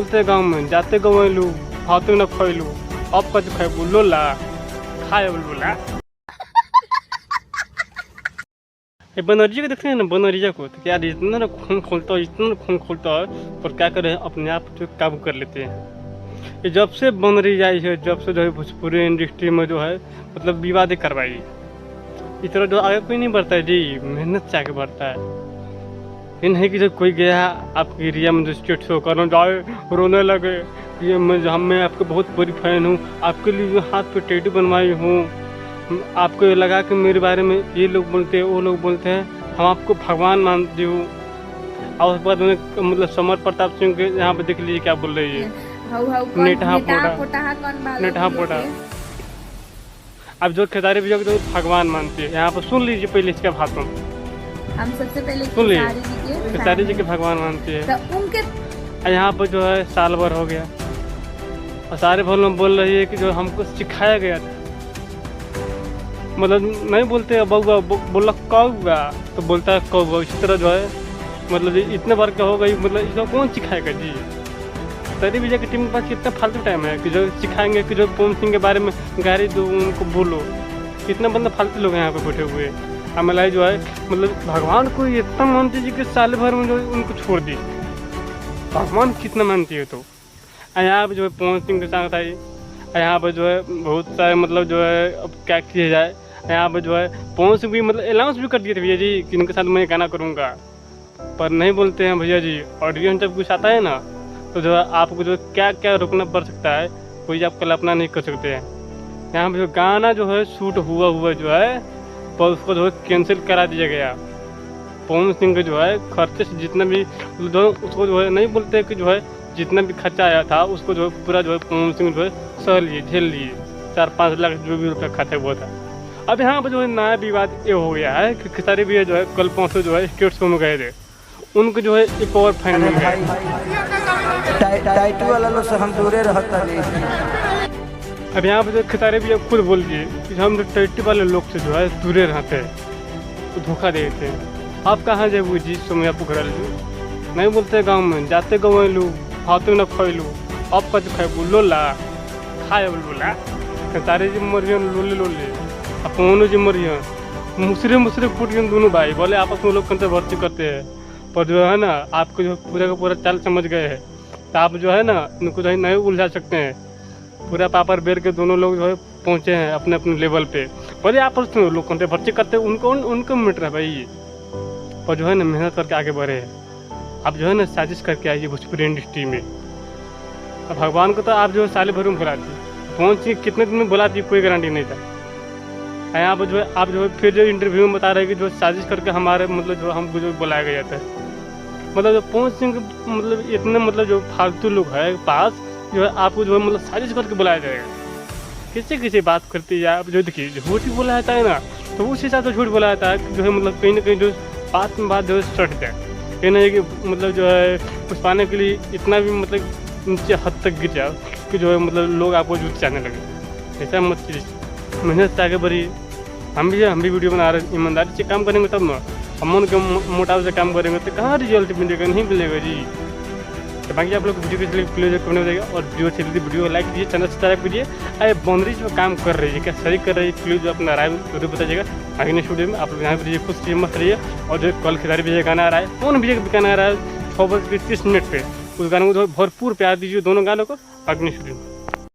बोलते गाँव में जाते गवैलू हाथों न खैलू अब कच खैबू लोला खाए बोला। ये बनरिया को देखते हैं ना, बनरिया को तो क्या इतना ना खून खोलता है, इतना खून खोलता है, पर क्या करें अपने आप जो काबू कर लेते हैं। ये जब से बनरी आई है, जब से जो है भोजपुरी इंडस्ट्री में जो है मतलब विवाद करवाई, इस तरह जो आगे कोई नहीं बढ़ता है जी, मेहनत से आगे बढ़ता है। ये नहीं कि जब कोई गया आपके एरिया में जो स्टेट शो करना जाए रोने लगे कि मैं आपके बहुत बड़ी फैन हूँ, आपके लिए हाथ पे टैटू बनवाई हूँ, आपको लगा कि मेरे बारे में ये लोग बोलते हैं वो लोग बोलते हैं, हम आपको भगवान मानती हूँ। और उसके बाद उन्हें मतलब समर प्रताप सिंह के यहाँ पे देख लीजिए क्या बोल रही है, नेटहा पोटा। अब जो खेसारी भैया तो भगवान मानती है, यहाँ पर सुन लीजिए पहले इसका भाषण। हम सबसे पहले सुन लीजिए खेसारी जी के भगवान मानती है, तो उनके यहाँ पर जो है साल भर हो गया और सारे भर में बोल रही है कि जो हमको सिखाया गया था, मतलब नहीं बोलते बउआ बोला कौआ तो बोलता है कौआ, इसी तरह जो है मतलब इतने बार का हो गई, मतलब इसको कौन सिखाएगा जी। तरी विजय की टीम के पास कितना फालतू टाइम है कि जो सिखाएंगे कि जो पवन सिंह के बारे में गाड़ी दो उनको बोलो, कितना बंदा फालतू लोग हैं यहाँ पे बैठे हुए। हमें जो है मतलब भगवान को इतना मानती है कि साल भर में जो उनको छोड़ दी, भगवान कितना मानती है। तो यहाँ पर जो है पवन सिंह के साथ आई, यहाँ पर जो है बहुत सारे मतलब जो है अब क्या किया जाए, यहाँ पर जो है पवन सिंह भी मतलब अनाउंस भी कर दिए थे भैया जी कि इनके साथ मैं गाना करूँगा, पर नहीं बोलते हैं भैया जी। ऑडियंस जब कुछ आता है ना तो जो है आपको जो क्या क्या रोकना पड़ सकता है कोई आप कल्पना नहीं कर सकते हैं। यहाँ पर जो गाना जो है शूट हुआ जो है पर उसको जो है कैंसिल करा दिया गया। पवन सिंह के जो है खर्चे से जितना भी जो उसको जो है नहीं बोलते कि जो है जितना भी खर्चा आया था उसको जो है पूरा जो है पवन सिंह जो है सह लिए झेल लिए, 4-5 लाख जो भी रुपया खाते हुआ था। अब यहाँ पर जो है नया विवाद ये हो गया है कि खेसारी भैया जो है कल परसों जो है स्टेट शो में गए थे, उनको जो है एक और फैन मिल गया, टाइटू वाला लोग से हम दूरे रहता है। अब यहाँ पर जो खेसारी भैया खुद बोल दिए कि हम जो टाइटू वाले लोग से जो है दूरे रहते हैं तो धोखा देते हैं। आप कहाँ जाए जी सोमिया पुखरा नहीं बोलते गाँव में जाते गवैलू हाथों न खैलू अब कच खैबू लोला खाए बोला। खेसारी जी मरियन लोले अब पवनो जी मरियन मुसरे फूट गए दोनों भाई, बोले आपस में लोग कंट्रोवर्सी करते हैं, पर जो है ना आपको जो पूरा का पूरा चाल समझ गए हैं तो आप जो है ना इनको जो है नहीं उलझा सकते हैं। पूरा पापर बेर के दोनों लोग जो है पहुँचे हैं अपने अपने लेवल पे, बोले आपस में लोग कंट्रोवर्सी करते हैं, उनको मीटर है भाई, पर जो है ना मेहनत करके आगे बढ़े हैं। आप जो है ना साजिश करके आइए भोजपुरी इंडस्ट्री में। अब भगवान को तो आप जो है साल भर में बुला दी, पवन सिंह कितने दिन में बुला दी कोई गारंटी नहीं था। यहाँ पर जो है आप जो है फिर जो इंटरव्यू में बता रहे हैं कि जो साजिश करके हमारे मतलब जो हमको जो बुलाया गया था, मतलब जो पवन सिंह मतलब इतने मतलब जो फालतू लोग है पास जो है आपको जो है मतलब साजिश करके बुलाया जाएगा। किसी बात करती है आप जो देखिए झूठ ही बोला जाता है ना तो उस हिसाब से झूठ बोला जाता है जो है मतलब कहीं ना कहीं जो बात में बात जो है सट जाए, ये नहीं कि मतलब जो है कुछ पाने के लिए इतना भी मतलब नीचे हद तक गिर जाओ कि जो है मतलब लोग आपको जूत चाहने लगे। ऐसा मत कीजिए, मेहनत से आगे बढ़िए। हम भी वीडियो बना रहे हैं, ईमानदारी से काम करेंगे तब ना, हम मन के मोटाव से काम करेंगे तो कहाँ रिजल्ट मिलेगा, नहीं मिलेगा जी। तो बाकी आप लोग वीडियो के लिए प्लीज कमेंट में देगा और वीडियो अच्छी लगी वीडियो को लाइक कीजिए, चैनल सब्सक्राइब कीजिए। अरे बाउंड्रीज में काम कर रही है क्या सही कर रही है, प्लीज अपना राय जरूर बताइएगा। आगे नेक्स्ट वीडियो में आप लोग यहाँ पर रहिए, खुश रहिए, मस्त रहिए। और जो कल खेसारी भैया गाना आ रहा है, कौन भैया का गाना आ रहा है 6:30 पर, उस गाने को भरपूर प्यार दीजिए दोनों गानों को। आगे नेक्स्ट वीडियो में।